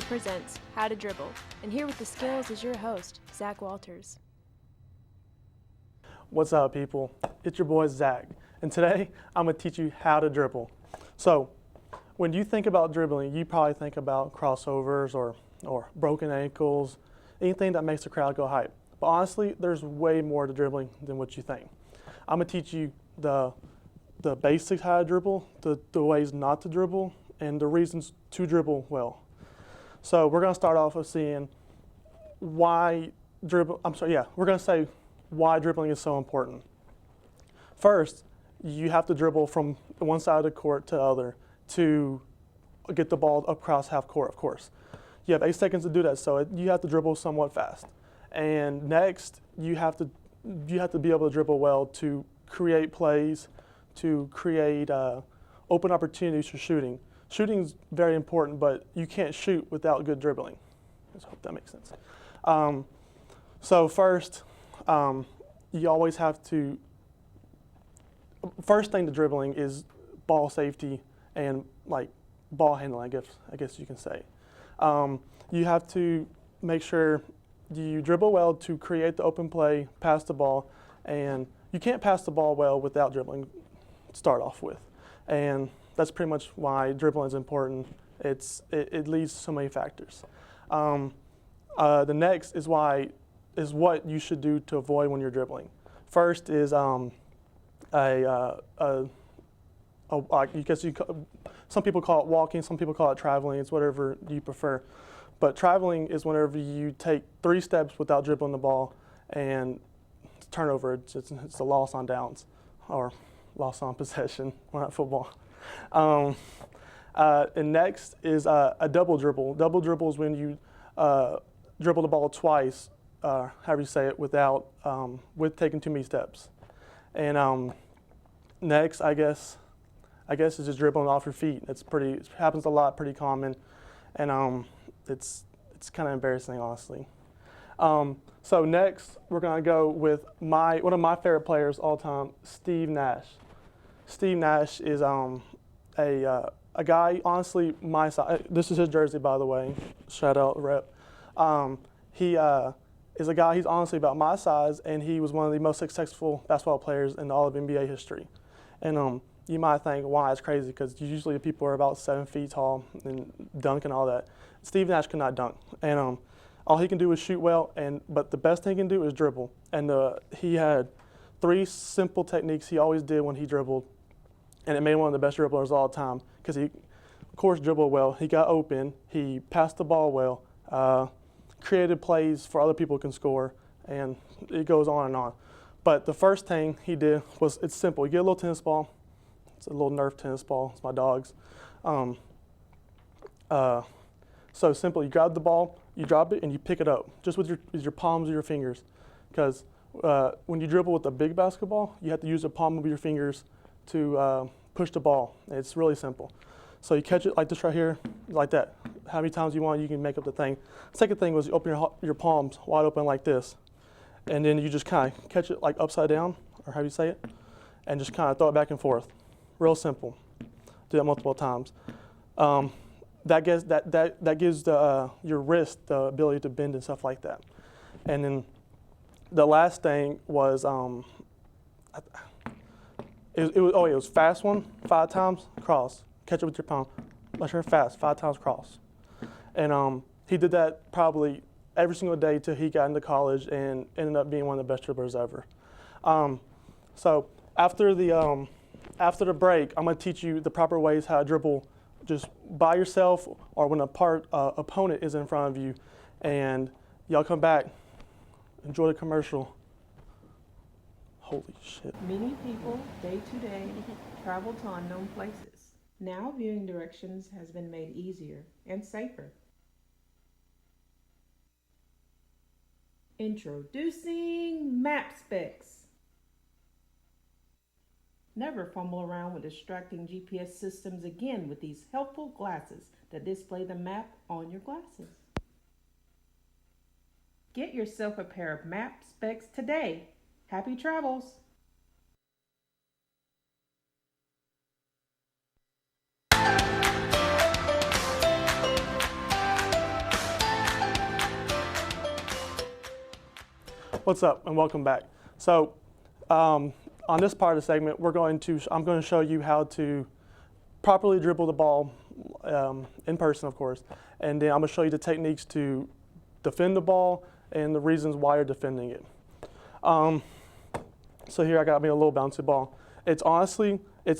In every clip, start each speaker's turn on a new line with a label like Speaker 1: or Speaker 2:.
Speaker 1: presents How to Dribble, and here with the skills is your host, Zack Walters.
Speaker 2: What's up, people? It's your boy Zack, and today I'm going to teach you how to dribble. So, when you think about dribbling, you probably think about crossovers or broken ankles, anything that makes the crowd go hype. But honestly, there's way more to dribbling than what you think. I'm going to teach you the basics how to dribble, the ways not to dribble, and the reasons to dribble well. So we're going to start off with seeing why dribble. We're going to say why dribbling is so important. First, you have to dribble from one side of the court to the other to get the ball across half court, of course. You have 8 seconds to do that, so you have to dribble somewhat fast. And next, you have to be able to dribble well to create plays, to create open opportunities for shooting. Shooting is very important, but you can't shoot without good dribbling. I hope that makes sense. So first, you always have to. First thing to dribbling is ball safety and like ball handling. I guess you can say. You have to make sure you dribble well to create the open play, pass the ball, and you can't pass the ball well without dribbling. To start off with, and that's pretty much why dribbling is important. It leads to so many factors. The next is what you should do to avoid when you're dribbling. First is some people call it walking, some people call it traveling. It's whatever you prefer. But traveling is whenever you take 3 steps without dribbling the ball, and it's turnover. It's a loss on downs, or loss on possession. We're not football. And next is a double dribble. Double dribble is when you dribble the ball twice, however you say it, with taking too many steps. And next, I guess is just dribbling off your feet. It happens a lot, pretty common, and it's kind of embarrassing, honestly. So next, we're gonna go with one of my favorite players all time, Steve Nash. Steve Nash is a guy, honestly, my size. This is his jersey, by the way. Shout out, rep. He is a guy, he's honestly about my size, and he was one of the most successful basketball players in all of NBA history. And you might think, why? It's crazy, because usually people are about 7 feet tall and dunk and all that. Steve Nash could not dunk. And all he can do is shoot well, but the best thing he can do is dribble. And he had 3 simple techniques he always did when he dribbled, and it made him one of the best dribblers of all time, because he, of course, dribbled well. He got open. He passed the ball well, created plays for other people can score, and it goes on and on. But the first thing he did was, it's simple. You get a little tennis ball. It's a little Nerf tennis ball. It's my dog's. So simple. You grab the ball, you drop it, and you pick it up, just with your palms of your fingers, because when you dribble with a big basketball, you have to use the palm of your fingers to push the ball. It's really simple. So you catch it like this right here, like that. How many times you want, you can make up the thing. Second thing was you open your palms wide open like this, and then you just kind of catch it like upside down, or how do you say it, and just kind of throw it back and forth. Real simple. Do that multiple times. That gives your wrist the ability to bend and stuff like that. And then the last thing was it was fast one, 5 times cross, catch it with your palm, let her fast, 5 times cross. And he did that probably every single day till he got into college and ended up being one of the best dribblers ever. So after the break, I'm gonna teach you the proper ways how to dribble just by yourself or when opponent is in front of you. And y'all come back, enjoy the commercial. Holy shit.
Speaker 3: Many people, day to day, travel to unknown places. Now viewing directions has been made easier and safer. Introducing Map Specs. Never fumble around with distracting GPS systems again with these helpful glasses that display the map on your glasses. Get yourself a pair of Map Specs today. Happy travels!
Speaker 2: What's up and welcome back. So on this part of the segment, I'm going to show you how to properly dribble the ball in person, of course, and then I'm going to show you the techniques to defend the ball and the reasons why you're defending it. So here I got me a little bouncy ball. It's a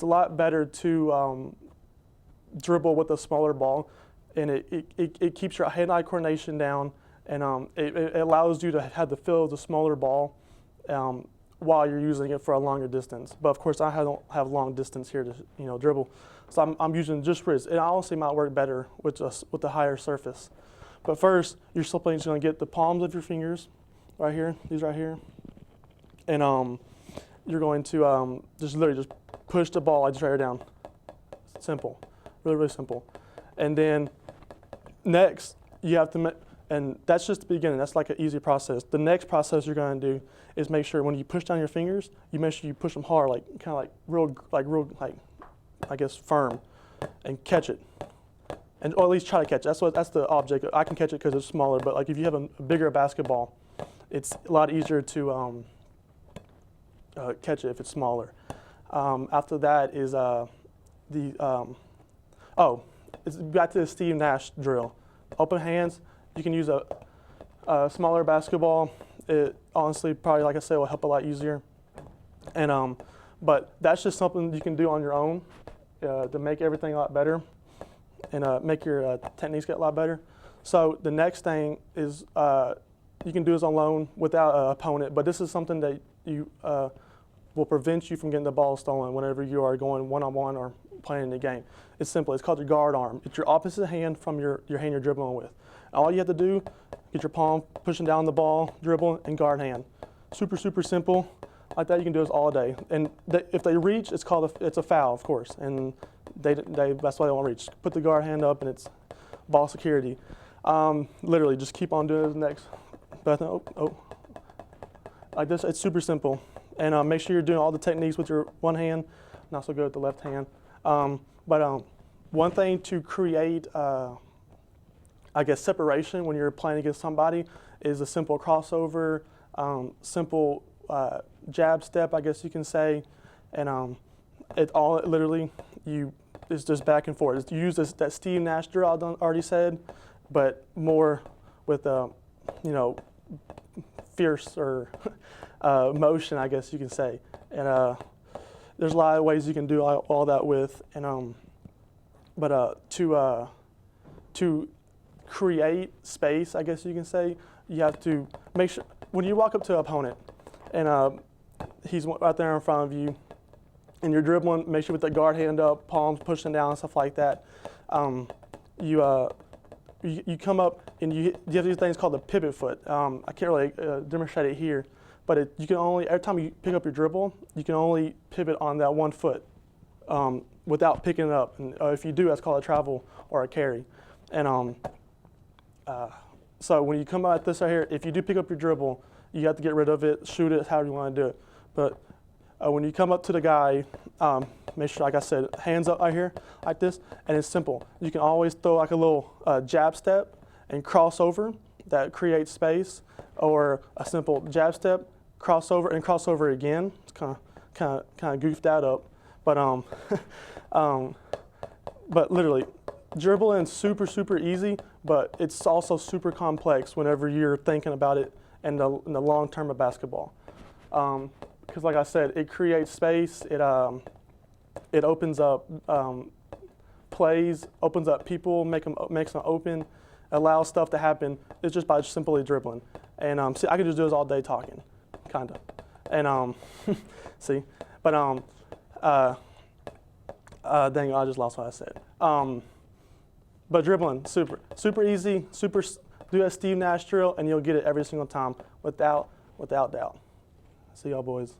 Speaker 2: lot better to dribble with a smaller ball, and it keeps your hand-eye coordination down, and it allows you to have the feel of the smaller ball while you're using it for a longer distance. But of course, I don't have long distance here to dribble, so I'm using just wrist. It honestly might work better with the higher surface. But first, you're simply just going to get the palms of your fingers right here, these right here, and you're going to just literally just push the ball like this right here down. Simple, really, really simple. And then next, you have to and that's just the beginning. That's like an easy process. The next process you're going to do is make sure when you push down your fingers, you make sure you push them hard, like kind of real, I guess, firm, and catch it, or at least try to catch it. That's the object. I can catch it because it's smaller, but like if you have a bigger basketball, it's a lot easier to catch it if it's smaller. After that is it's back to the Steve Nash drill. Open hands. You can use a smaller basketball. It honestly probably, like I said, will help a lot easier. And but that's just something you can do on your own to make everything a lot better and make your techniques get a lot better. So the next thing is you can do this alone without an opponent, but this is something that you will prevent you from getting the ball stolen whenever you are going one-on-one or playing in the game. It's simple. It's called your guard arm. It's your opposite hand from your hand you're dribbling with. All you have to do, get your palm pushing down the ball, dribble, and guard hand. Super, super simple. Like that, you can do this all day. And if they reach, it's a foul, of course. And that's why they won't reach. Put the guard hand up, and it's ball security. Literally, just keep on doing it next. Like this, it's super simple. And make sure you're doing all the techniques with your one hand, not so good with the left hand. But one thing to create, I guess, separation when you're playing against somebody is a simple crossover, simple jab step, I guess you can say. And it's just back and forth. It's use that Steve Nash drill I already said, but more with fierce or motion, I guess you can say. And there's a lot of ways you can do all that with. And to create space, I guess you can say, you have to make sure when you walk up to an opponent and he's right there in front of you and you're dribbling, make sure with the guard hand up, palms pushing down and stuff like that. You come up and you have these things called the pivot foot. I can't really demonstrate it here, but every time you pick up your dribble, you can only pivot on that one foot without picking it up. And if you do, that's called a travel or a carry. And so when you come out this right here, if you do pick up your dribble, you have to get rid of it, shoot it, however you want to do it. But when you come up to the guy, make sure, like I said, hands up right here, like this, and it's simple. You can always throw like a little jab step and cross over. That creates space, or a simple jab step, crossover, and crossover again. It's kind of goofed that up, but but literally, dribbling is super, super easy, but it's also super complex whenever you're thinking about it in the long term of basketball. Because like I said, it creates space. It opens up plays, opens up people, makes them open, allows stuff to happen. It's just by simply dribbling. And see, I could just do this all day talking, kind of. And see, but dang, I just lost what I said. But dribbling, super easy, do that Steve Nash drill, and you'll get it every single time without doubt. See y'all boys.